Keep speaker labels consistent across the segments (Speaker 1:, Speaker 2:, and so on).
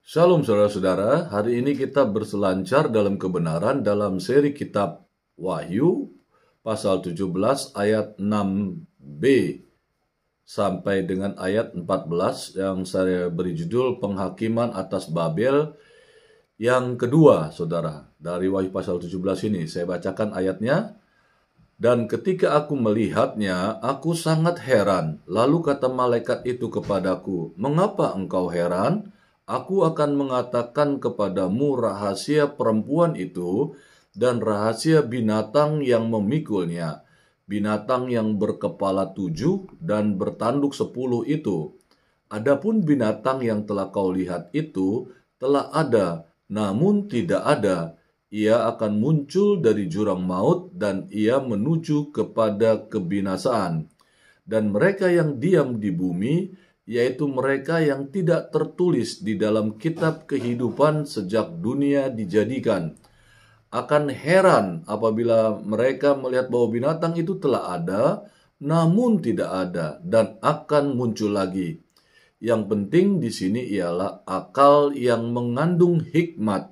Speaker 1: Shalom saudara-saudara, hari ini kita berselancar dalam kebenaran dalam seri kitab Wahyu pasal 17 ayat 6b sampai dengan ayat 14 yang saya beri judul Penghakiman atas Babel yang kedua, saudara. Dari Wahyu pasal 17 ini, saya bacakan ayatnya. Dan ketika aku melihatnya, aku sangat heran. Lalu kata malaikat itu kepadaku, "Mengapa engkau heran? Aku akan mengatakan kepadamu rahasia perempuan itu dan rahasia binatang yang memikulnya. Binatang yang berkepala 7 dan bertanduk 10 itu. Adapun binatang yang telah kau lihat itu telah ada, namun tidak ada. Ia akan muncul dari jurang maut dan ia menuju kepada kebinasaan. Dan mereka yang diam di bumi, yaitu mereka yang tidak tertulis di dalam kitab kehidupan sejak dunia dijadikan, akan heran apabila mereka melihat bahwa binatang itu telah ada, namun tidak ada, dan akan muncul lagi. Yang penting di sini ialah akal yang mengandung hikmat.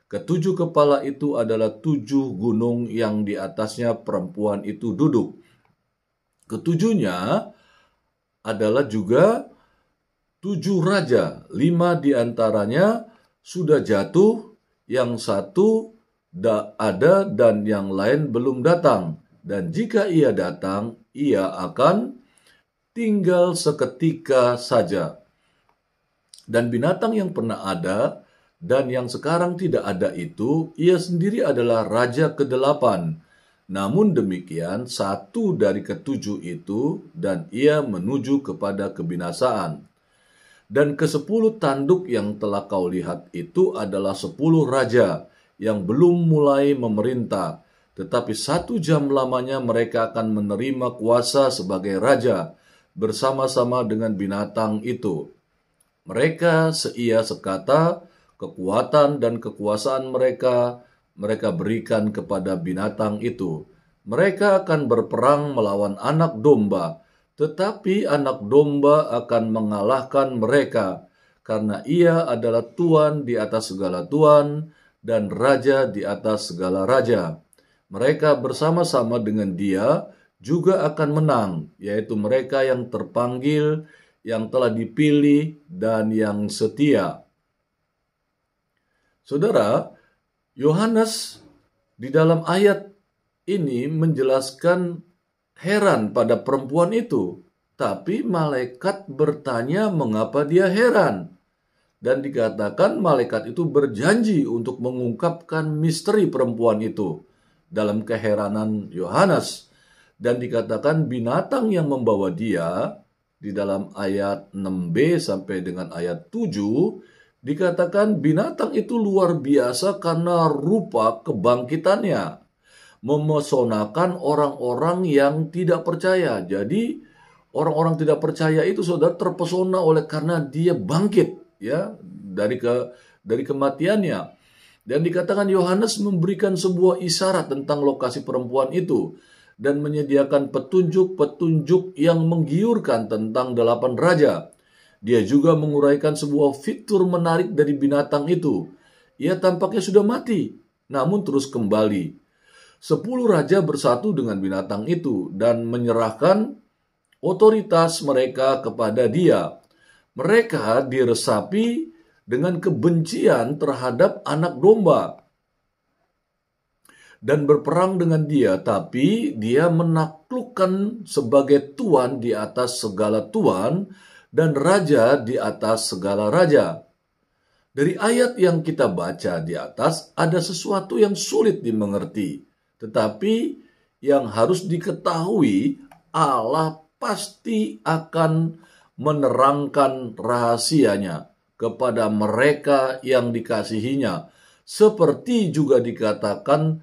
Speaker 1: Ketujuh kepala itu adalah 7 gunung yang di atasnya perempuan itu duduk. Ketujuhnya adalah juga 7 raja, 5 diantaranya sudah jatuh, yang satu ada dan yang lain belum datang. Dan jika ia datang, ia akan tinggal seketika saja. Dan binatang yang pernah ada dan yang sekarang tidak ada itu, ia sendiri adalah raja ke-8. Namun demikian, satu dari ketujuh itu, dan ia menuju kepada kebinasaan. Dan ke-10 tanduk yang telah kau lihat itu adalah 10 raja yang belum mulai memerintah, tetapi 1 jam lamanya mereka akan menerima kuasa sebagai raja bersama-sama dengan binatang itu. Mereka seia sekata, kekuatan dan kekuasaan mereka berikan kepada binatang itu. Mereka akan berperang melawan anak domba, tetapi anak domba akan mengalahkan mereka, karena ia adalah Tuan di atas segala tuan dan Raja di atas segala raja. Mereka bersama-sama dengan dia juga akan menang, yaitu mereka yang terpanggil, yang telah dipilih, dan yang setia. Saudara, Yohanes di dalam ayat ini menjelaskan heran pada perempuan itu. Tapi malaikat bertanya mengapa dia heran. Dan dikatakan malaikat itu berjanji untuk mengungkapkan misteri perempuan itu dalam keheranan Yohanes. Dan dikatakan binatang yang membawa dia di dalam ayat 6b sampai dengan ayat 7, dikatakan binatang itu luar biasa karena rupa kebangkitannya, memesonakan orang-orang yang tidak percaya. Jadi orang-orang tidak percaya itu, saudara, terpesona oleh karena dia bangkit ya dari kematiannya. Dan dikatakan Yohanes memberikan sebuah isyarat tentang lokasi perempuan itu dan menyediakan petunjuk-petunjuk yang menggiurkan tentang 8 raja. Dia juga menguraikan sebuah fitur menarik dari binatang itu. Ia tampaknya sudah mati, namun terus kembali. 10 raja bersatu dengan binatang itu dan menyerahkan otoritas mereka kepada dia. Mereka diresapi dengan kebencian terhadap anak domba dan berperang dengan dia, tapi dia menaklukkan sebagai tuan di atas segala tuan dan raja di atas segala raja. Dari ayat yang kita baca di atas, ada sesuatu yang sulit dimengerti. Tetapi yang harus diketahui, Allah pasti akan menerangkan rahasianya kepada mereka yang dikasihinya. Seperti juga dikatakan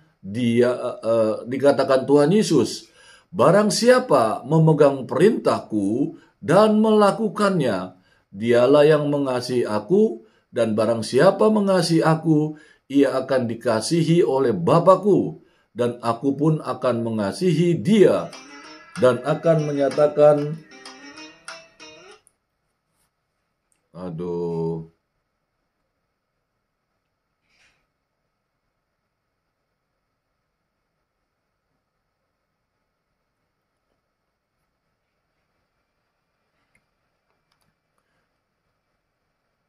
Speaker 1: Tuhan Yesus, barang siapa memegang perintahku dan melakukannya, dialah yang mengasihi aku, dan barang siapa mengasihi aku, ia akan dikasihi oleh Bapa-Ku, dan aku pun akan mengasihi dia, dan akan menyatakan,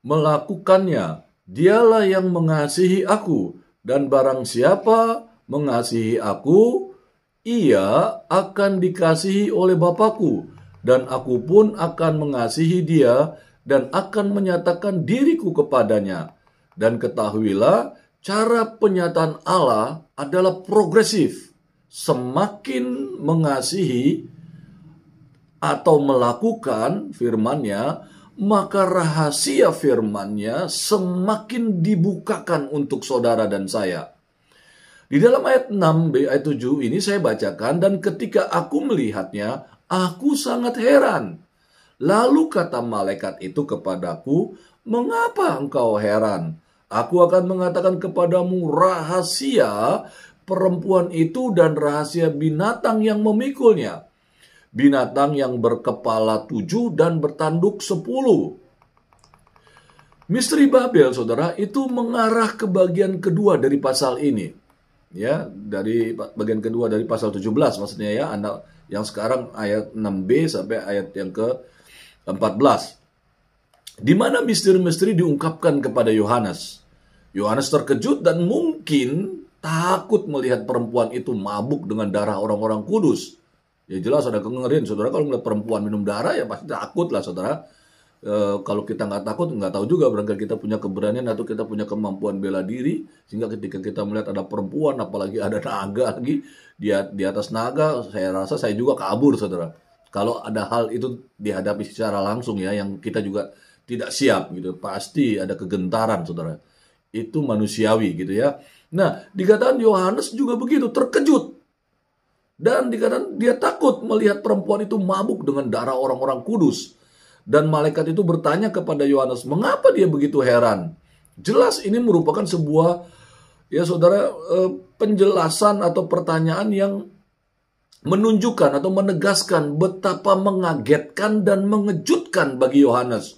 Speaker 1: melakukannya. Dialah yang mengasihi aku, dan barang siapa mengasihi aku, ia akan dikasihi oleh Bapakku, dan aku pun akan mengasihi dia, dan akan menyatakan diriku kepadanya. Dan ketahuilah, cara penyataan Allah adalah progresif. Semakin mengasihi atau melakukan firman-Nya, maka rahasia firman-Nya semakin dibukakan untuk saudara dan saya. Di dalam ayat 6b ayat 7 ini saya bacakan, dan ketika aku melihatnya, aku sangat heran. Lalu kata malaikat itu kepadaku, mengapa engkau heran? Aku akan mengatakan kepadamu rahasia perempuan itu dan rahasia binatang yang memikulnya. Binatang yang berkepala 7 dan bertanduk 10. Misteri Babel, saudara, itu mengarah ke bagian kedua dari pasal ini. Ya, dari bagian kedua dari pasal 17 maksudnya ya, yang sekarang ayat 6b sampai ayat yang ke-14. Di mana misteri-misteri diungkapkan kepada Yohanes. Yohanes terkejut dan mungkin takut melihat perempuan itu mabuk dengan darah orang-orang kudus. Ya jelas ada kengerian, saudara. Kalau melihat perempuan minum darah ya pasti takut lah, saudara. Kalau kita nggak takut, nggak tahu juga barangkali kita punya keberanian atau kita punya kemampuan bela diri, sehingga ketika kita melihat ada perempuan, apalagi ada naga lagi di atas naga, saya rasa saya juga kabur, saudara. Kalau ada hal itu dihadapi secara langsung ya, yang kita juga tidak siap gitu, pasti ada kegentaran, saudara. Itu manusiawi gitu ya. Nah, dikatakan Yohanes juga begitu, terkejut. Dan dikatakan dia takut melihat perempuan itu mabuk dengan darah orang-orang kudus. Dan malaikat itu bertanya kepada Yohanes, mengapa dia begitu heran? Jelas ini merupakan sebuah, ya saudara, penjelasan atau pertanyaan yang menunjukkan atau menegaskan betapa mengagetkan dan mengejutkan bagi Yohanes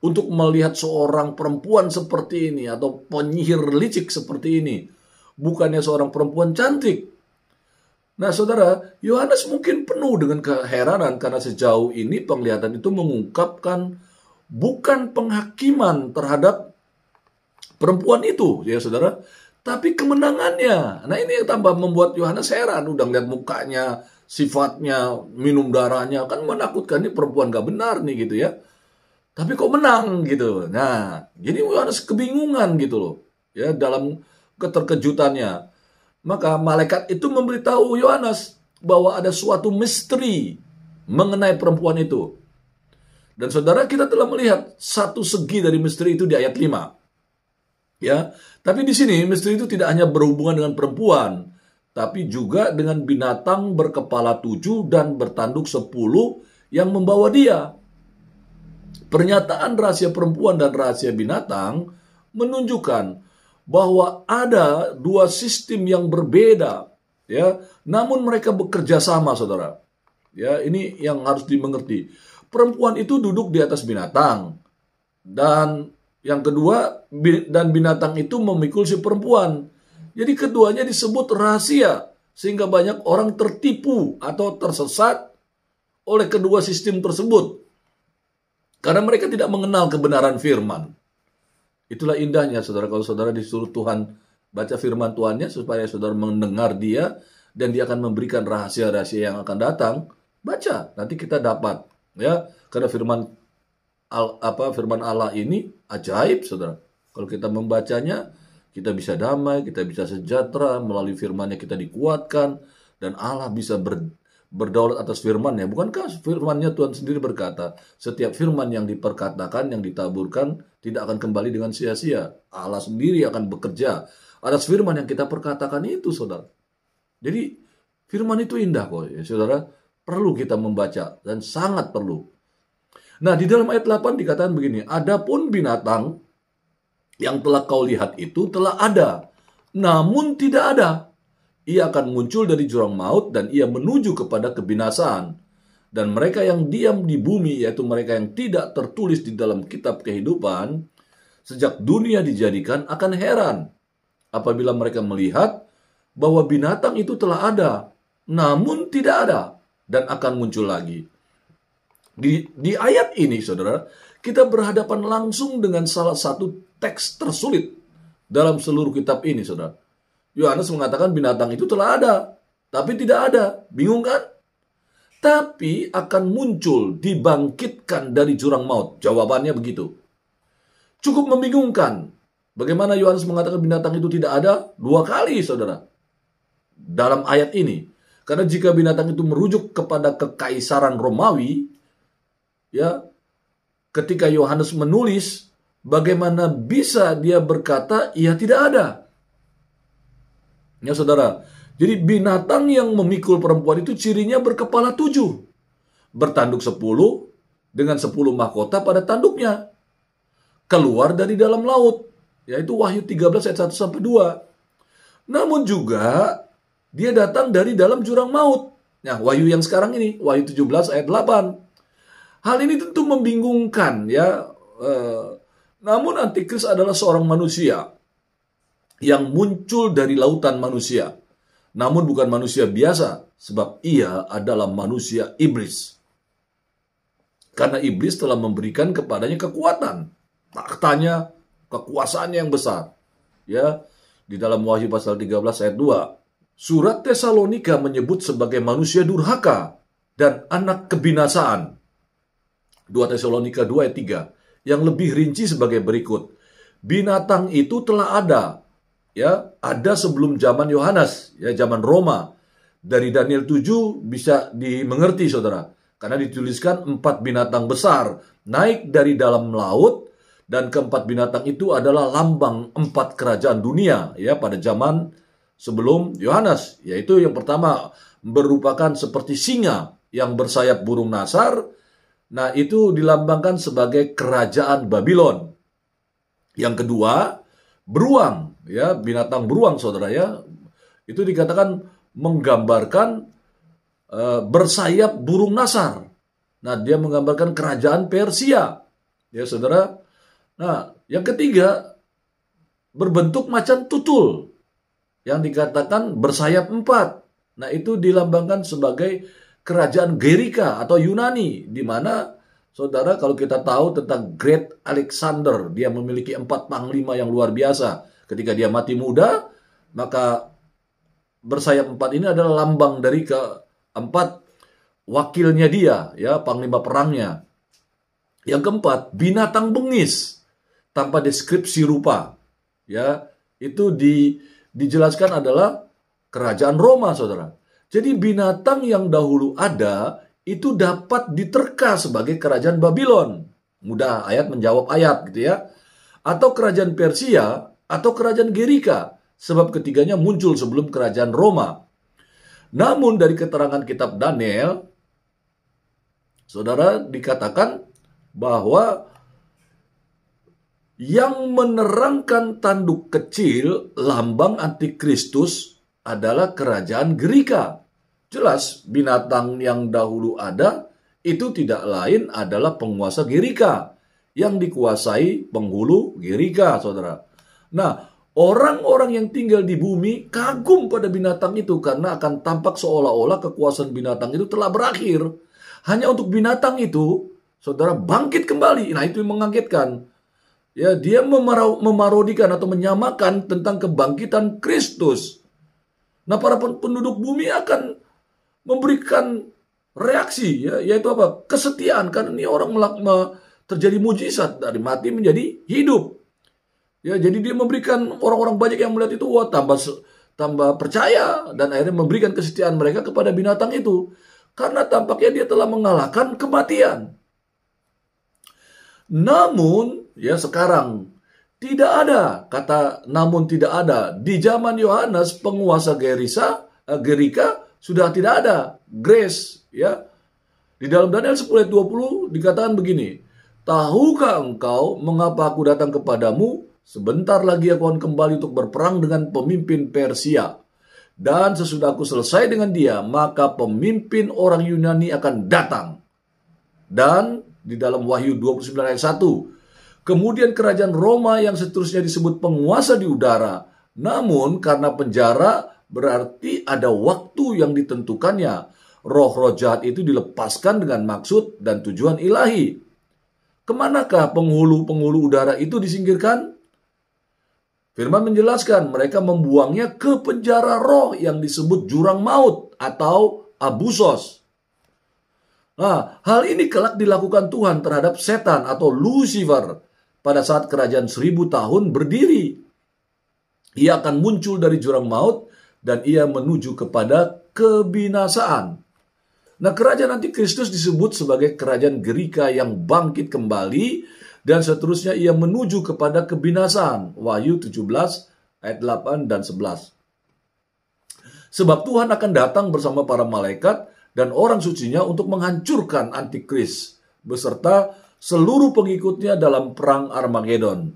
Speaker 1: untuk melihat seorang perempuan seperti ini atau penyihir licik seperti ini. Bukannya seorang perempuan cantik. Nah, saudara, Yohanes mungkin penuh dengan keheranan karena sejauh ini penglihatan itu mengungkapkan bukan penghakiman terhadap perempuan itu, ya saudara, tapi kemenangannya. Nah, ini yang tambah membuat Yohanes heran. Udah lihat mukanya, sifatnya, minum darahnya, kan menakutkan, ini perempuan gak benar nih gitu ya. Tapi kok menang gitu. Nah, jadi Yohanes kebingungan gitu loh, ya dalam keterkejutannya. Maka malaikat itu memberitahu Yohanes bahwa ada suatu misteri mengenai perempuan itu. Dan saudara, kita telah melihat satu segi dari misteri itu di ayat 5. Ya, tapi di sini misteri itu tidak hanya berhubungan dengan perempuan, tapi juga dengan binatang berkepala 7 dan bertanduk 10 yang membawa dia. Pernyataan rahasia perempuan dan rahasia binatang menunjukkan bahwa ada dua sistem yang berbeda, ya, namun mereka bekerja sama, saudara. Ya, ini yang harus dimengerti. Perempuan itu duduk di atas binatang, dan yang kedua, dan binatang itu memikul si perempuan. Jadi keduanya disebut rahasia, sehingga banyak orang tertipu atau tersesat oleh kedua sistem tersebut, karena mereka tidak mengenal kebenaran firman. Itulah indahnya, saudara, kalau saudara disuruh Tuhan baca firman Tuhannya supaya saudara mendengar dia, dan dia akan memberikan rahasia-rahasia yang akan datang. Baca, nanti kita dapat, ya, karena firman Allah ini ajaib, saudara. Kalau kita membacanya, kita bisa damai, kita bisa sejahtera, melalui firman-Nya kita dikuatkan, dan Allah bisa berdaulat atas firman-Nya. Bukankah firman-Nya Tuhan sendiri berkata, setiap firman yang diperkatakan, yang ditaburkan, tidak akan kembali dengan sia-sia. Allah sendiri akan bekerja atas firman yang kita perkatakan itu, saudara. Jadi, firman itu indah kok, ya, saudara. Perlu kita membaca, dan sangat perlu. Nah, di dalam ayat 8 dikatakan begini, adapun binatang yang telah kau lihat itu telah ada, namun tidak ada. Ia akan muncul dari jurang maut, dan ia menuju kepada kebinasaan. Dan mereka yang diam di bumi, yaitu mereka yang tidak tertulis di dalam kitab kehidupan, sejak dunia dijadikan, akan heran apabila mereka melihat bahwa binatang itu telah ada, namun tidak ada, dan akan muncul lagi. Di ayat ini, saudara, kita berhadapan langsung dengan salah satu teks tersulit dalam seluruh kitab ini, saudara. Yohanes mengatakan binatang itu telah ada, tapi tidak ada. Bingung kan? Tapi akan muncul, dibangkitkan dari jurang maut. Jawabannya begitu. Cukup membingungkan. Bagaimana Yohanes mengatakan binatang itu tidak ada? 2 kali, saudara. Dalam ayat ini. Karena jika binatang itu merujuk kepada kekaisaran Romawi, ya, ketika Yohanes menulis, bagaimana bisa dia berkata, ia tidak ada? Ya, saudara. Jadi binatang yang memikul perempuan itu cirinya berkepala 7. Bertanduk 10 dengan 10 mahkota pada tanduknya. Keluar dari dalam laut. Yaitu Wahyu 13 ayat 1-2. Namun juga dia datang dari dalam jurang maut. Nah, Wahyu yang sekarang ini, Wahyu 17 ayat 8. Hal ini tentu membingungkan, ya. Namun Antikris adalah seorang manusia yang muncul dari lautan manusia. Namun bukan manusia biasa, sebab ia adalah manusia iblis. Karena iblis telah memberikan kepadanya kekuatan, taktanya, kekuasaannya yang besar. Ya, di dalam Wahyu pasal 13 ayat 2. Surat Tesalonika menyebut sebagai manusia durhaka dan anak kebinasaan. 2 Tesalonika 2 ayat 3. Yang lebih rinci sebagai berikut. Binatang itu telah ada. Ya, ada sebelum zaman Yohanes, ya, zaman Roma. Dari Daniel 7 bisa dimengerti, saudara. Karena dituliskan 4 binatang besar naik dari dalam laut, dan keempat binatang itu adalah lambang 4 kerajaan dunia, ya, pada zaman sebelum Yohanes. Yaitu yang pertama merupakan seperti singa yang bersayap burung nasar. Nah, itu dilambangkan sebagai kerajaan Babylon. Yang kedua, beruang, ya, binatang beruang, saudara, ya. Itu dikatakan menggambarkan bersayap burung nasar. Nah, dia menggambarkan kerajaan Persia. Ya, saudara. Nah, yang ketiga, berbentuk macan tutul. Yang dikatakan bersayap 4. Nah, itu dilambangkan sebagai kerajaan Gerika atau Yunani. Di mana, saudara, kalau kita tahu tentang Great Alexander, dia memiliki 4 panglima yang luar biasa. Ketika dia mati muda, maka bersayap 4 ini adalah lambang dari keempat wakilnya dia, ya, panglima perangnya. Yang keempat, binatang bengis tanpa deskripsi rupa. Ya, itu dijelaskan adalah kerajaan Roma, saudara. Jadi binatang yang dahulu ada itu dapat diterka sebagai kerajaan Babylon. Mudah ayat menjawab ayat, gitu ya. Atau kerajaan Persia atau kerajaan Gerika, sebab ketiganya muncul sebelum kerajaan Roma. Namun dari keterangan kitab Daniel, saudara, dikatakan bahwa yang menerangkan tanduk kecil lambang antikristus adalah kerajaan Gerika. Jelas binatang yang dahulu ada itu tidak lain adalah penguasa Gerika yang dikuasai penghulu Gerika, saudara. Nah, orang-orang yang tinggal di bumi kagum pada binatang itu karena akan tampak seolah-olah kekuasaan binatang itu telah berakhir. Hanya untuk binatang itu, saudara, bangkit kembali. Nah, itu yang mengagetkan. Ya, dia memarodikan atau menyamakan tentang kebangkitan Kristus. Nah, para penduduk bumi akan memberikan reaksi, ya, yaitu apa? Kesetiaan, karena ini orang terjadi mujizat dari mati menjadi hidup. Ya, jadi dia memberikan orang-orang banyak yang melihat itu, wah, tambah percaya, dan akhirnya memberikan kesetiaan mereka kepada binatang itu. Karena tampaknya dia telah mengalahkan kematian. Namun, ya, sekarang tidak ada, kata namun tidak ada. Di zaman Yohanes, penguasa Gerika sudah tidak ada. Grace, ya. Di dalam Daniel 10 ayat 20 dikatakan begini. Tahukah engkau mengapa aku datang kepadamu? Sebentar lagi aku akan kembali untuk berperang dengan pemimpin Persia. Dan sesudah aku selesai dengan dia, maka pemimpin orang Yunani akan datang. Dan di dalam Wahyu 29 ayat 1, kemudian kerajaan Roma yang seterusnya disebut penguasa di udara. Namun karena penjara berarti ada waktu yang ditentukannya. roh-roh jahat itu dilepaskan dengan maksud dan tujuan ilahi. Kemanakah penghulu-penghulu udara itu disingkirkan? Firman menjelaskan mereka membuangnya ke penjara roh yang disebut jurang maut atau abusos. Nah, hal ini kelak dilakukan Tuhan terhadap setan atau Lucifer pada saat kerajaan 1000 tahun berdiri. Ia akan muncul dari jurang maut dan ia menuju kepada kebinasaan. Nah, kerajaan Antikristus disebut sebagai kerajaan Gerika yang bangkit kembali dan seterusnya ia menuju kepada kebinasaan. Wahyu 17 ayat 8 dan 11. Sebab Tuhan akan datang bersama para malaikat dan orang sucinya untuk menghancurkan Antikris beserta seluruh pengikutnya dalam perang Armageddon.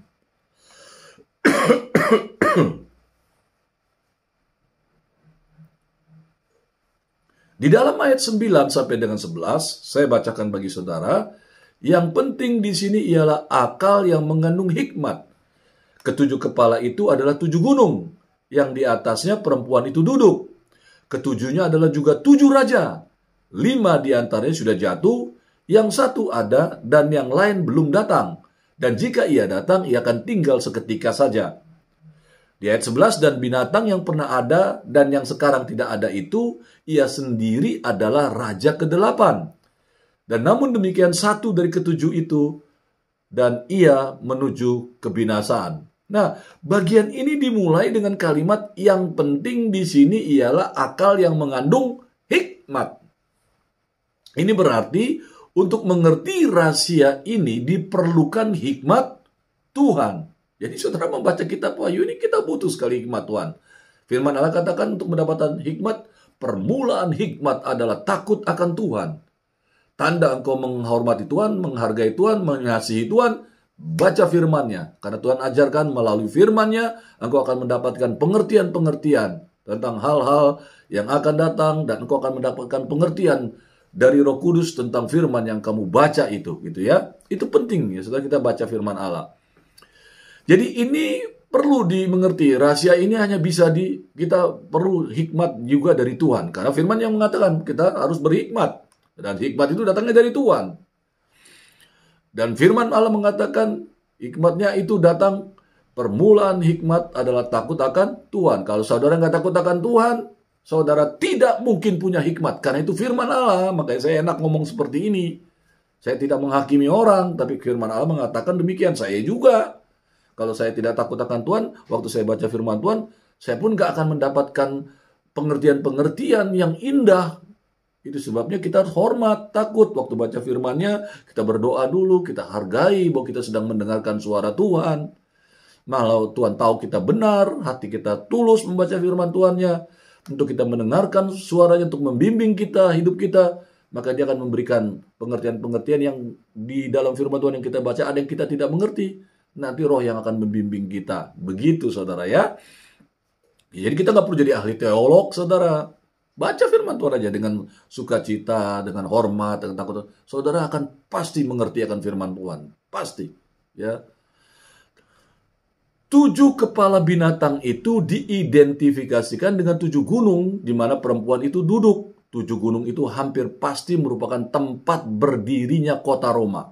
Speaker 1: Di dalam ayat 9 sampai dengan 11, saya bacakan bagi saudara. Yang penting di sini ialah akal yang mengandung hikmat. Ketujuh kepala itu adalah 7 gunung, yang di atasnya perempuan itu duduk. Ketujuhnya adalah juga 7 raja. 5 diantaranya sudah jatuh, yang 1 ada dan yang lain belum datang. Dan jika ia datang, ia akan tinggal seketika saja. Di ayat 11, dan binatang yang pernah ada dan yang sekarang tidak ada itu, ia sendiri adalah raja ke-8. Dan namun demikian 1 dari ke-7 itu, dan ia menuju kebinasaan. Nah, bagian ini dimulai dengan kalimat yang penting di sini ialah akal yang mengandung hikmat. Ini berarti untuk mengerti rahasia ini diperlukan hikmat Tuhan. Jadi saudara membaca kitab Wahyu ini kita butuh sekali hikmat Tuhan. Firman Allah katakan untuk mendapatkan hikmat, permulaan hikmat adalah takut akan Tuhan. Tanda engkau menghormati Tuhan, menghargai Tuhan, mengasihi Tuhan, baca firman-Nya. Karena Tuhan ajarkan melalui firman-Nya, engkau akan mendapatkan pengertian-pengertian tentang hal-hal yang akan datang, dan engkau akan mendapatkan pengertian dari Roh Kudus tentang firman yang kamu baca itu, gitu ya. Itu penting ya, setelah kita baca firman Allah. Jadi ini perlu dimengerti, rahasia ini hanya bisa kita perlu hikmat juga dari Tuhan. Karena firman yang mengatakan kita harus berhikmat. Dan hikmat itu datangnya dari Tuhan. Dan firman Allah mengatakan hikmatnya itu datang, permulaan hikmat adalah takut akan Tuhan. Kalau saudara nggak takut akan Tuhan, saudara tidak mungkin punya hikmat. Karena itu firman Allah, makanya saya enak ngomong seperti ini. Saya tidak menghakimi orang, tapi firman Allah mengatakan demikian. Saya juga. Kalau saya tidak takut akan Tuhan, waktu saya baca firman Tuhan, saya pun nggak akan mendapatkan pengertian-pengertian yang indah. Itu sebabnya kita harus hormat, takut. Waktu baca firman-Nya, kita berdoa dulu, kita hargai bahwa kita sedang mendengarkan suara Tuhan. Kalau Tuhan tahu kita benar, hati kita tulus membaca firman Tuhan-Nya, untuk kita mendengarkan suaranya, untuk membimbing kita, hidup kita, maka Dia akan memberikan pengertian-pengertian yang di dalam firman Tuhan yang kita baca, ada yang kita tidak mengerti. Nanti roh yang akan membimbing kita. Begitu saudara ya. Jadi kita nggak perlu jadi ahli teolog saudara. Baca firman Tuhan aja dengan sukacita, dengan hormat, dengan takut. Saudara akan pasti mengerti akan firman Tuhan. Pasti. Ya. 7 kepala binatang itu diidentifikasikan dengan 7 gunung di mana perempuan itu duduk. 7 gunung itu hampir pasti merupakan tempat berdirinya kota Roma.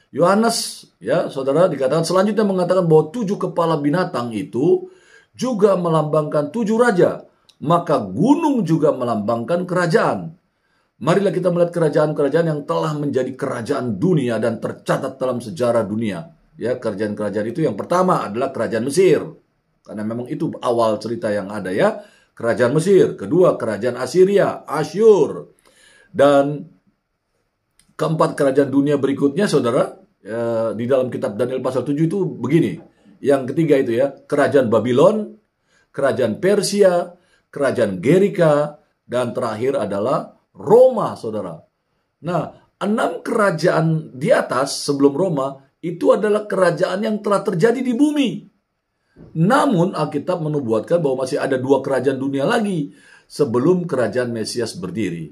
Speaker 1: Yohanes, ya saudara, dikatakan selanjutnya mengatakan bahwa 7 kepala binatang itu juga melambangkan 7 raja. Maka gunung juga melambangkan kerajaan. Marilah kita melihat kerajaan-kerajaan yang telah menjadi kerajaan dunia dan tercatat dalam sejarah dunia. Ya, kerajaan-kerajaan itu yang pertama adalah kerajaan Mesir. Karena memang itu awal cerita yang ada ya. Kerajaan Mesir. Kedua, kerajaan Assyria, Asyur. Dan keempat kerajaan dunia berikutnya, saudara, di dalam kitab Daniel pasal 7 itu begini. Yang ketiga itu ya, kerajaan Babylon, kerajaan Persia, kerajaan Gerika, dan terakhir adalah Roma, saudara. Nah, 6 kerajaan di atas sebelum Roma, itu adalah kerajaan yang telah terjadi di bumi. Namun, Alkitab menubuatkan bahwa masih ada 2 kerajaan dunia lagi sebelum kerajaan Mesias berdiri.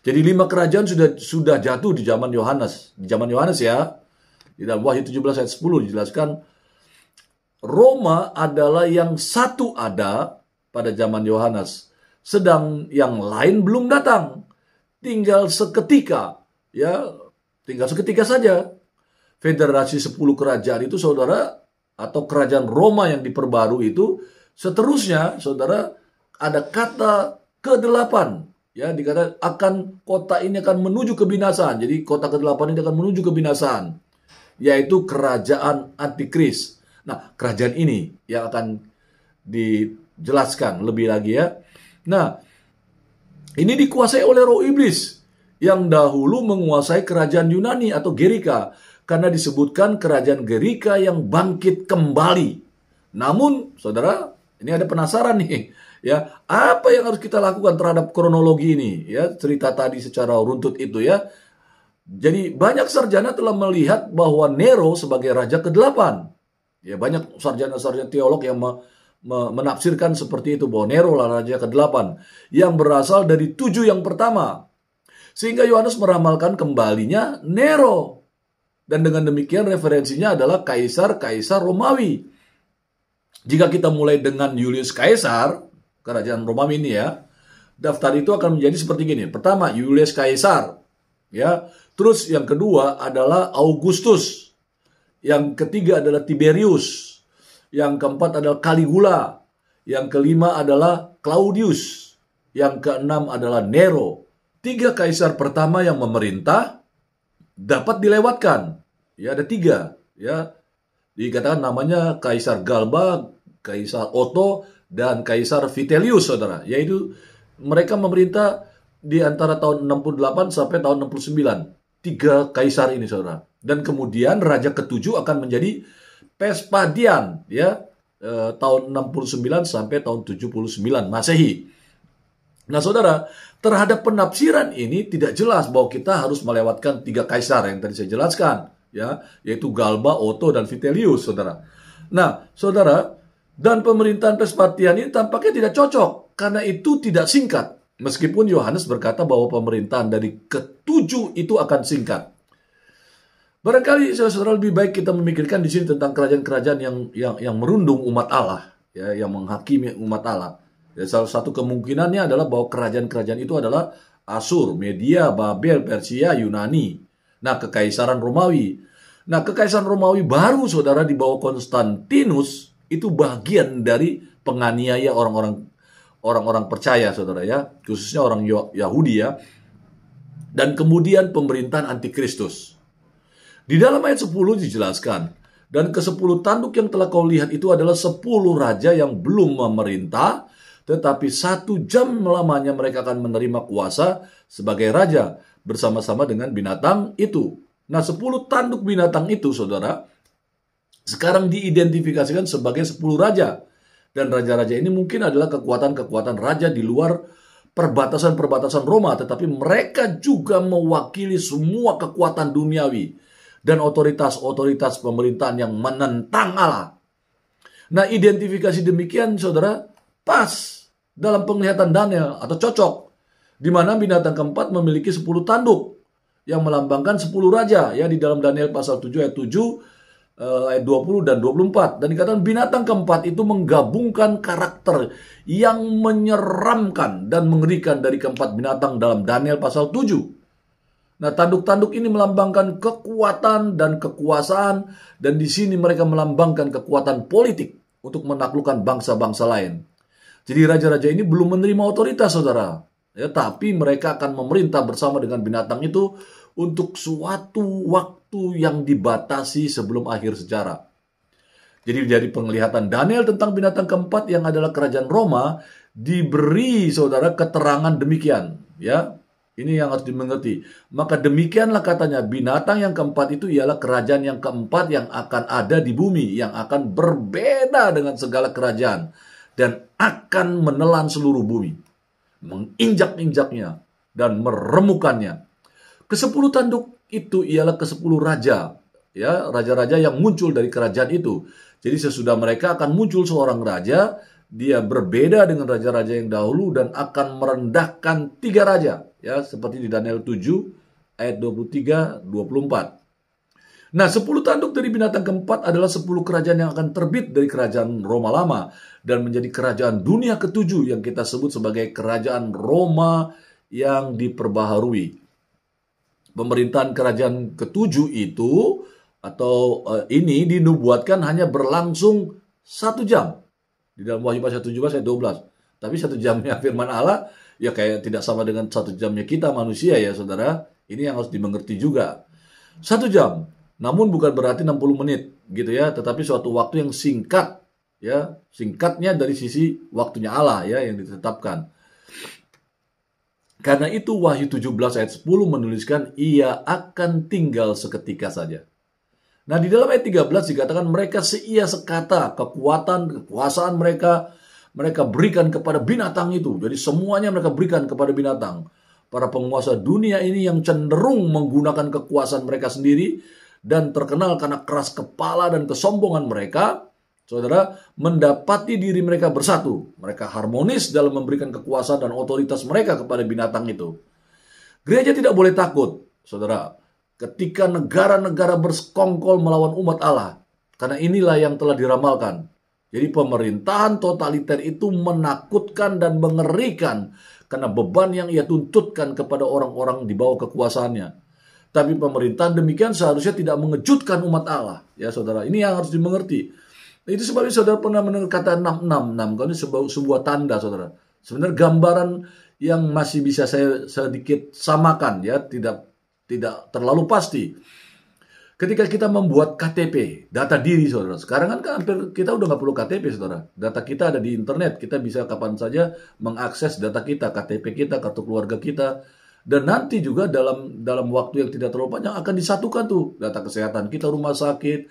Speaker 1: Jadi 5 kerajaan sudah jatuh di zaman Yohanes. Di zaman Yohanes ya. Di dalam Wahyu 17 ayat 10 dijelaskan Roma adalah yang satu ada pada zaman Yohanes. sedang yang lain belum datang. Tinggal seketika, ya, tinggal seketika saja. Federasi 10 kerajaan itu, saudara, atau kerajaan Roma yang diperbarui itu, seterusnya, saudara, ada kata ke-8. Ya, dikata kota ini akan menuju kebinasaan. Jadi kota ke-8 ini akan menuju kebinasaan, yaitu kerajaan antikris. Nah, kerajaan ini yang akan dijelaskan lebih lagi ya. Nah, ini dikuasai oleh roh iblis yang dahulu menguasai kerajaan Yunani atau Gerika, karena disebutkan kerajaan Gerika yang bangkit kembali. Namun, saudara, ini ada penasaran nih, ya, apa yang harus kita lakukan terhadap kronologi ini? Ya, cerita tadi secara runtut itu ya. Jadi banyak sarjana telah melihat bahwa Nero sebagai raja ke-8. Ya, banyak sarjana-sarjana teolog yang menafsirkan seperti itu, bahwa Nero lah raja ke-8 yang berasal dari 7 yang pertama. Sehingga Yohanes meramalkan kembalinya Nero. Dan dengan demikian referensinya adalah kaisar-kaisar Romawi. Jika kita mulai dengan Julius Kaisar, kerajaan Romawi ini ya, daftar itu akan menjadi seperti gini. Pertama, Julius Kaisar. Ya, terus yang kedua adalah Augustus. Yang ketiga adalah Tiberius. Yang keempat adalah Caligula. Yang kelima adalah Claudius. Yang keenam adalah Nero. 3 kaisar pertama yang memerintah dapat dilewatkan. Ya, ada 3. Ya, dikatakan namanya Kaisar Galba, Kaisar Otto, dan Kaisar Vitellius, saudara. Yaitu mereka memerintah di antara tahun 68 sampai tahun 69. 3 kaisar ini, saudara. Dan kemudian raja ke-7 akan menjadi Vespasian, ya, tahun 69 sampai tahun 79 Masehi. Nah, saudara, terhadap penafsiran ini tidak jelas bahwa kita harus melewatkan 3 kaisar yang tadi saya jelaskan, ya, yaitu Galba, Otto, dan Vitellius, saudara. Nah, saudara, dan pemerintahan Vespasian ini tampaknya tidak cocok karena itu tidak singkat. Meskipun Yohanes berkata bahwa pemerintahan dari ke-7 itu akan singkat. Barangkali saudara lebih baik kita memikirkan di sini tentang kerajaan-kerajaan yang merundung umat Allah, ya, yang menghakimi umat Allah. Ya, salah satu kemungkinannya adalah bahwa kerajaan-kerajaan itu adalah Asur, Media, Babel, Persia, Yunani. Nah, kekaisaran Romawi. Nah, kekaisaran Romawi baru, saudara, di bawah Konstantinus itu bagian dari penganiaya orang-orang percaya, saudara, ya, khususnya orang Yahudi, ya. Dan kemudian pemerintahan antikristus. Di dalam ayat 10 dijelaskan, dan ke-10 tanduk yang telah kau lihat itu adalah 10 raja yang belum memerintah, tetapi 1 jam lamanya mereka akan menerima kuasa sebagai raja bersama-sama dengan binatang itu. Nah, 10 tanduk binatang itu, saudara, sekarang diidentifikasikan sebagai 10 raja. Dan raja-raja ini mungkin adalah kekuatan-kekuatan raja di luar perbatasan-perbatasan Roma, tetapi mereka juga mewakili semua kekuatan duniawi dan otoritas-otoritas pemerintahan yang menentang Allah. Nah, identifikasi demikian, saudara, pas dalam penglihatan Daniel atau cocok, di mana binatang keempat memiliki 10 tanduk yang melambangkan 10 raja, ya, di dalam Daniel pasal 7 ayat 7, ayat 20 dan 24. Dan dikatakan binatang keempat itu menggabungkan karakter yang menyeramkan dan mengerikan dari keempat binatang dalam Daniel pasal 7. Nah, tanduk-tanduk ini melambangkan kekuatan dan kekuasaan, dan di sini mereka melambangkan kekuatan politik untuk menaklukkan bangsa-bangsa lain. Jadi raja-raja ini belum menerima otoritas, saudara. Ya, tapi mereka akan memerintah bersama dengan binatang itu untuk suatu waktu yang dibatasi sebelum akhir sejarah. Jadi dari penglihatan Daniel tentang binatang keempat yang adalah kerajaan Roma, diberi, saudara, keterangan demikian. Ya, ini yang harus dimengerti. Maka demikianlah katanya, binatang yang keempat itu ialah kerajaan yang keempat yang akan ada di bumi, yang akan berbeda dengan segala kerajaan, dan akan menelan seluruh bumi, menginjak-injaknya, dan meremukannya. Ke-10 tanduk itu ialah ke-10 raja, ya, raja-raja yang muncul dari kerajaan itu. Jadi sesudah mereka akan muncul seorang raja, dia berbeda dengan raja-raja yang dahulu dan akan merendahkan 3 raja, ya, seperti di Daniel 7 ayat 23-24. Nah, 10 tanduk dari binatang keempat adalah 10 kerajaan yang akan terbit dari kerajaan Roma lama dan menjadi kerajaan dunia ketujuh yang kita sebut sebagai kerajaan Roma yang diperbaharui. Pemerintahan kerajaan ketujuh itu atau ini dinubuatkan hanya berlangsung 1 jam. Di dalam Wahyu pasal 17 ayat 12. Tapi 1 jamnya firman Allah ya kayak tidak sama dengan 1 jamnya kita manusia ya saudara. Ini yang harus dimengerti juga. 1 jam. Namun bukan berarti 60 menit gitu ya, tetapi suatu waktu yang singkat ya, singkatnya dari sisi waktunya Allah ya yang ditetapkan. Karena itu Wahyu 17 ayat 10 menuliskan ia akan tinggal seketika saja. Nah, di dalam ayat 13 dikatakan mereka seia sekata, kekuasaan mereka berikan kepada binatang itu. Jadi semuanya mereka berikan kepada binatang. Para penguasa dunia ini yang cenderung menggunakan kekuasaan mereka sendiri dan terkenal karena keras kepala dan kesombongan mereka, saudara, mendapati diri mereka bersatu. Mereka harmonis dalam memberikan kekuasaan dan otoritas mereka kepada binatang itu. Gereja tidak boleh takut, saudara, ketika negara-negara bersekongkol melawan umat Allah. Karena inilah yang telah diramalkan. Jadi pemerintahan totaliter itu menakutkan dan mengerikan karena beban yang ia tuntutkan kepada orang-orang di bawah kekuasaannya. Tapi pemerintahan demikian seharusnya tidak mengejutkan umat Allah. Ya saudara, ini yang harus dimengerti. Itu sebabnya saudara pernah mendengar kata 666. Karena sebuah tanda saudara. Sebenarnya gambaran yang masih bisa saya sedikit samakan ya. Tidak terlalu pasti. Ketika kita membuat KTP, data diri saudara. Sekarang kan hampir kita udah nggak perlu KTP saudara. Data kita ada di internet. Kita bisa kapan saja mengakses data kita, KTP kita, kartu keluarga kita. Dan nanti juga dalam waktu yang tidak terlalu panjang akan disatukan tuh data kesehatan kita, rumah sakit,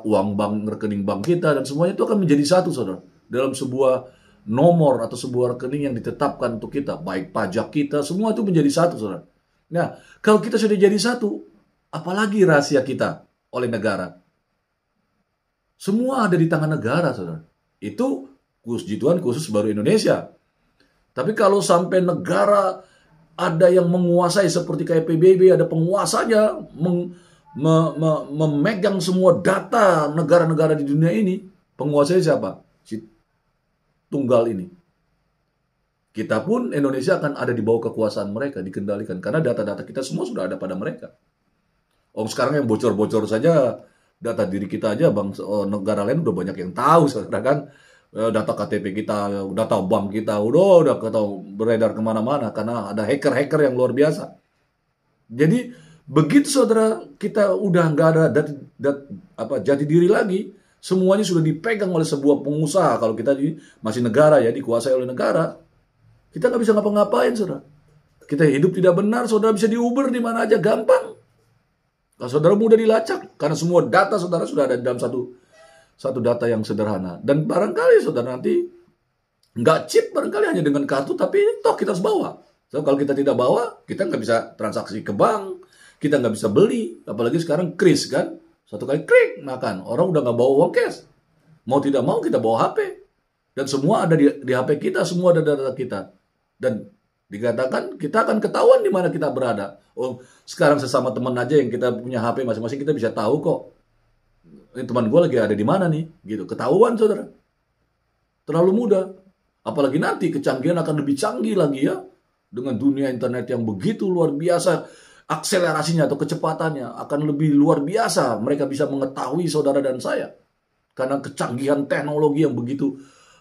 Speaker 1: uang bank, rekening bank kita, dan semuanya itu akan menjadi satu saudara. Dalam sebuah nomor atau sebuah rekening yang ditetapkan untuk kita, baik pajak kita, semua itu menjadi satu saudara. Nah, kalau kita sudah jadi satu, apalagi rahasia kita oleh negara? Semua ada di tangan negara saudara. Itu puji Tuhan khusus baru Indonesia. Tapi kalau sampai negara ada yang menguasai seperti kayak PBB, ada penguasanya memegang semua data negara-negara di dunia ini. Penguasanya siapa? Si tunggal ini. Kita pun Indonesia akan ada di bawah kekuasaan mereka, dikendalikan. Karena data-data kita semua sudah ada pada mereka. Sekarang yang bocor-bocor saja, data diri kita aja, negara lain udah banyak yang tahu, saudara kan. Data KTP kita, data bank kita, udah beredar kemana-mana karena ada hacker-hacker yang luar biasa. Jadi begitu saudara kita udah nggak ada jati diri lagi, semuanya sudah dipegang oleh sebuah pengusaha. Kalau kita masih negara ya, dikuasai oleh negara, kita nggak bisa ngapa-ngapain saudara. Kita hidup tidak benar, saudara bisa diuber di mana aja gampang. Kalau saudara mudah dilacak karena semua data saudara sudah ada dalam satu data yang sederhana. Dan barangkali saudara nanti nggak chip barangkali hanya dengan kartu, tapi toh kita harus bawa. So, kalau kita tidak bawa, kita nggak bisa transaksi ke bank, kita nggak bisa beli. Apalagi sekarang kris kan, satu kali klik makan. Orang udah nggak bawa uang cash. Mau tidak mau kita bawa HP. Dan semua ada di HP kita, semua ada data kita. Dan dikatakan kita akan ketahuan di mana kita berada. Sekarang sesama teman aja yang kita punya HP masing-masing, kita bisa tahu kok. Teman gue lagi ada di mana nih, gitu. Ketahuan saudara. Terlalu mudah. Apalagi nanti kecanggihan akan lebih canggih lagi ya, dengan dunia internet yang begitu luar biasa, akselerasinya atau kecepatannya akan lebih luar biasa. Mereka bisa mengetahui saudara dan saya, karena kecanggihan teknologi yang begitu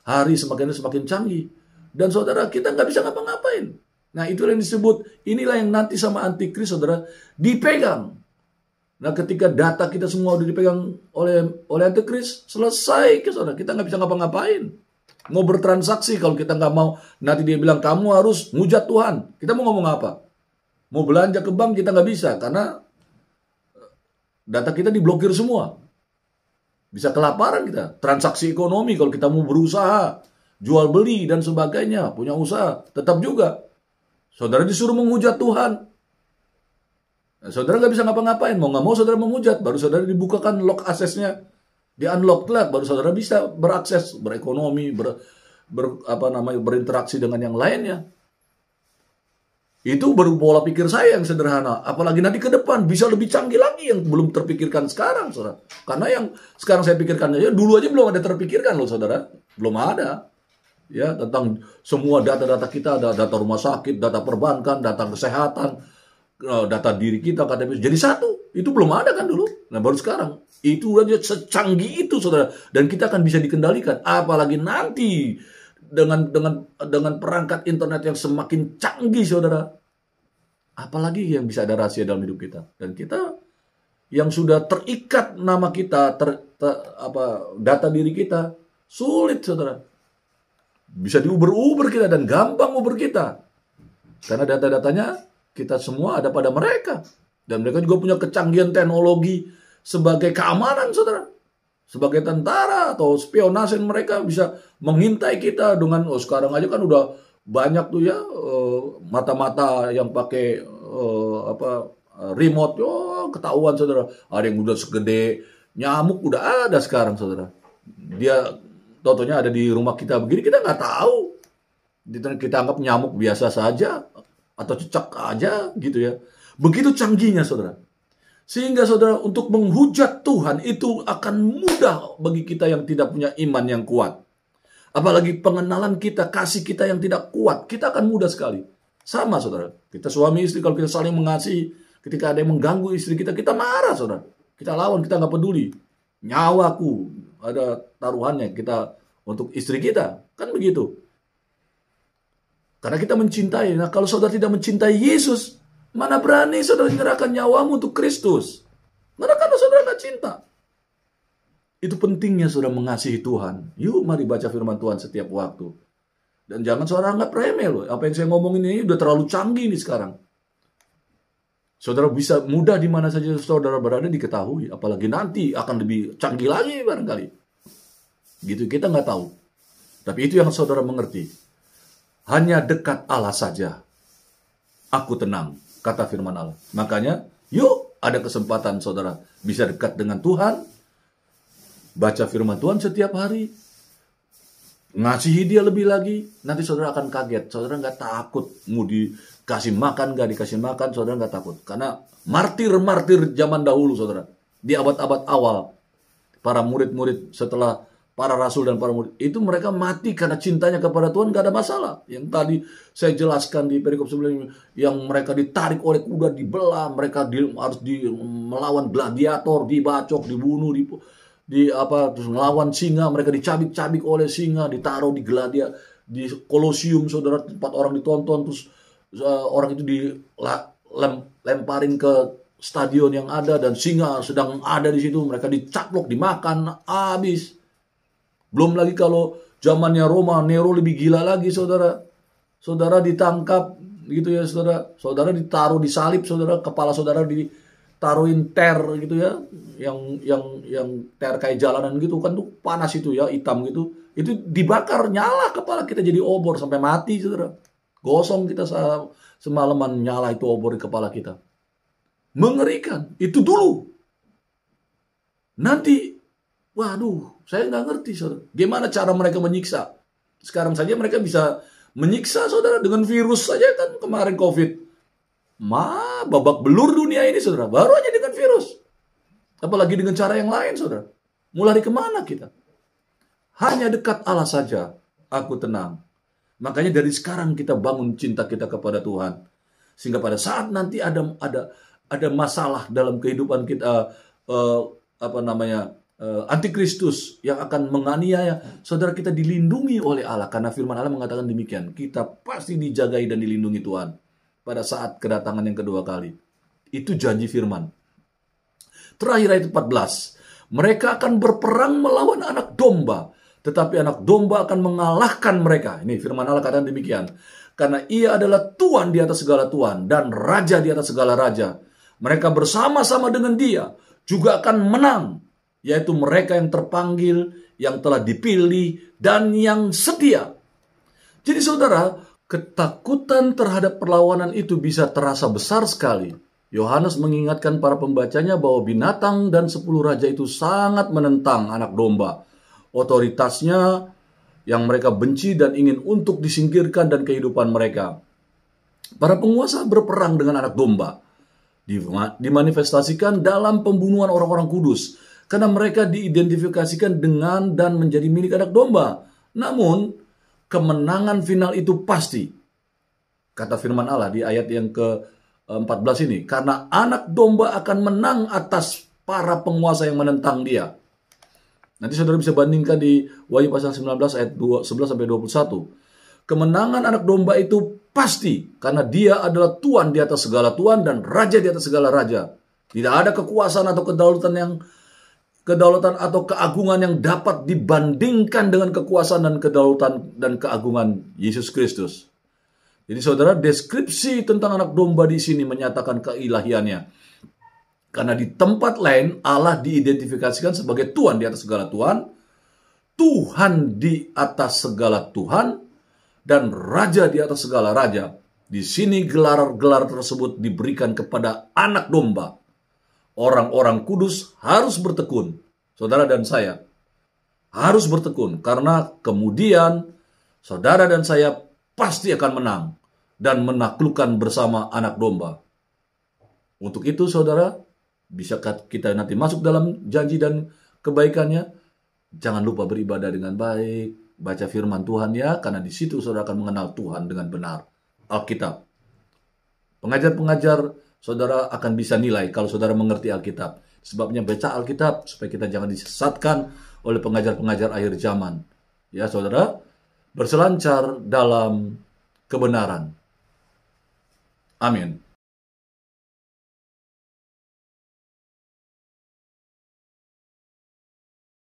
Speaker 1: hari semakin canggih. Dan saudara kita nggak bisa ngapa-ngapain. Nah itulah yang disebut, inilah yang nanti sama antikris saudara dipegang. Nah ketika data kita semua udah dipegang oleh antikris, selesai saudara, kita nggak bisa ngapa-ngapain. Mau bertransaksi kalau kita nggak mau, nanti dia bilang kamu harus ngujat Tuhan. Kita mau ngomong apa? Mau belanja ke bank kita nggak bisa karena data kita diblokir semua. Bisa kelaparan kita. Transaksi ekonomi kalau kita mau berusaha, jual beli dan sebagainya, punya usaha, tetap juga saudara disuruh menghujat Tuhan. Nah, saudara nggak bisa ngapa-ngapain, mau nggak mau saudara menghujat, baru saudara dibukakan lock aksesnya, di unlock telat, baru saudara bisa berakses, berekonomi, berinteraksi dengan yang lainnya. Itu baru pola pikir saya yang sederhana. Apalagi nanti ke depan bisa lebih canggih lagi yang belum terpikirkan sekarang, saudara. Karena yang sekarang saya pikirkan aja, dulu aja belum ada terpikirkan loh, saudara. Belum ada. Ya, tentang semua data-data kita, ada data rumah sakit, data perbankan, data kesehatan, data diri kita, KTP. Jadi satu. Itu belum ada kan dulu. Nah, baru sekarang. Itu aja secanggih itu, saudara. Dan kita akan bisa dikendalikan. Apalagi nanti dengan perangkat internet yang semakin canggih, saudara. Apalagi yang bisa ada rahasia dalam hidup kita. Dan kita yang sudah terikat nama kita, data diri kita, sulit, saudara. Bisa diuber-uber kita dan gampang uber kita. Karena data-datanya kita semua ada pada mereka. Dan mereka juga punya kecanggihan teknologi sebagai keamanan, saudara. Sebagai tentara atau spionase, mereka bisa mengintai kita dengan, sekarang aja kan udah banyak tuh ya, mata-mata yang pakai remote, ketahuan, saudara. Ada yang udah segede nyamuk, udah ada sekarang, saudara. Dia totonya ada di rumah kita begini, kita nggak tahu. Kita anggap nyamuk biasa saja atau cecak aja gitu ya. Begitu canggihnya, saudara. Sehingga, saudara, untuk menghujat Tuhan itu akan mudah bagi kita yang tidak punya iman yang kuat. Apalagi pengenalan kita, kasih kita yang tidak kuat, kita akan mudah sekali. Sama, saudara. Kita suami istri, kalau kita saling mengasihi, ketika ada yang mengganggu istri kita, kita marah, saudara. Kita lawan, kita nggak peduli. Nyawaku, ada taruhannya kita untuk istri kita. Kan begitu. Karena kita mencintai. Nah, kalau saudara tidak mencintai Yesus, mana berani saudara menyerahkan nyawamu untuk Kristus? Karena saudara nggak cinta. Itu pentingnya saudara mengasihi Tuhan. Yuk mari baca firman Tuhan setiap waktu. Dan jangan saudara anggap remeh loh. Apa yang saya ngomongin ini udah terlalu canggih nih sekarang. Saudara bisa mudah di mana saja saudara berada diketahui. Apalagi nanti akan lebih canggih lagi barangkali. Gitu kita nggak tahu. Tapi itu yang saudara mengerti. Hanya dekat Allah saja aku tenang, kata firman Allah. Makanya, yuk ada kesempatan saudara bisa dekat dengan Tuhan, baca firman Tuhan setiap hari, ngasihi dia lebih lagi. Nanti saudara akan kaget, saudara nggak takut mau dikasih makan, nggak dikasih makan, saudara nggak takut. Karena martir-martir zaman dahulu, saudara, di abad-abad awal, para murid-murid setelah para rasul dan para murid, itu mereka mati karena cintanya kepada Tuhan, gak ada masalah. Yang tadi saya jelaskan di perikop sebelumnya, yang mereka ditarik oleh kuda, dibelah, mereka harus melawan gladiator, dibacok, dibunuh, terus melawan singa, mereka dicabik-cabik oleh singa, ditaruh di kolosium, saudara, tempat orang ditonton, terus orang itu dilemparin ke stadion yang ada, dan singa sedang ada di situ, mereka dicaplok, dimakan, habis. Belum lagi kalau zamannya Roma, Nero lebih gila lagi, saudara. Saudara ditangkap, gitu ya, saudara. Saudara ditaruh di salib, saudara. Kepala saudara ditaruhin ter, gitu ya. Yang ter kayak jalanan gitu kan, tuh panas itu ya, hitam gitu. Itu dibakar, nyala kepala kita jadi obor sampai mati, saudara. Gosong kita semalaman, nyala itu obor di kepala kita. Mengerikan, itu dulu. Nanti, waduh, saya nggak ngerti, saudara. Gimana cara mereka menyiksa? Sekarang saja mereka bisa menyiksa, saudara, dengan virus saja kan kemarin COVID. Babak belur dunia ini, saudara. Baru aja dengan virus. Apalagi dengan cara yang lain, saudara. Mulai kemana kita? Hanya dekat Allah saja aku tenang. Makanya dari sekarang kita bangun cinta kita kepada Tuhan. Sehingga pada saat nanti ada masalah dalam kehidupan kita, antikristus yang akan menganiaya, saudara, kita dilindungi oleh Allah. Karena firman Allah mengatakan demikian. Kita pasti dijagai dan dilindungi Tuhan pada saat kedatangan yang kedua kali. Itu janji firman. Terakhir ayat 14. Mereka akan berperang melawan anak domba, tetapi anak domba akan mengalahkan mereka. Ini firman Allah katakan demikian. Karena ia adalah Tuhan di atas segala Tuhan dan Raja di atas segala Raja. Mereka bersama-sama dengan dia juga akan menang. Yaitu mereka yang terpanggil, yang telah dipilih, dan yang setia. Jadi saudara, ketakutan terhadap perlawanan itu bisa terasa besar sekali. Yohanes mengingatkan para pembacanya bahwa binatang dan 10 raja itu sangat menentang anak domba. Otoritasnya yang mereka benci dan ingin untuk disingkirkan dan kehidupan mereka. Para penguasa berperang dengan anak domba. Dimanifestasikan dalam pembunuhan orang-orang kudus. Karena mereka diidentifikasikan dengan dan menjadi milik anak domba. Namun, kemenangan final itu pasti. Kata firman Allah di ayat yang ke-14 ini. Karena anak domba akan menang atas para penguasa yang menentang dia. Nanti saudara bisa bandingkan di Wahyu pasal 19 ayat 11-21. Kemenangan anak domba itu pasti. Karena dia adalah Tuhan di atas segala Tuhan dan Raja di atas segala Raja. Tidak ada kekuasaan atau kedaulatan atau keagungan yang dapat dibandingkan dengan kekuasaan dan kedaulatan dan keagungan Yesus Kristus. Jadi saudara, deskripsi tentang anak domba di sini menyatakan keilahiannya. Karena di tempat lain Allah diidentifikasikan sebagai Tuhan di atas segala Tuhan, Tuhan di atas segala Tuhan, dan Raja di atas segala Raja. Di sini gelar-gelar tersebut diberikan kepada anak domba. Orang-orang kudus harus bertekun. Saudara dan saya harus bertekun. Karena kemudian saudara dan saya pasti akan menang. Dan menaklukkan bersama anak domba. Untuk itu saudara, bisa kita nanti masuk dalam janji dan kebaikannya. Jangan lupa beribadah dengan baik. Baca firman Tuhan ya. Karena di situ saudara akan mengenal Tuhan dengan benar. Alkitab. Pengajar-pengajar saudara akan bisa nilai kalau saudara mengerti Alkitab. Sebabnya baca Alkitab supaya kita jangan disesatkan oleh pengajar-pengajar akhir zaman. Ya saudara, berselancar dalam kebenaran. Amin.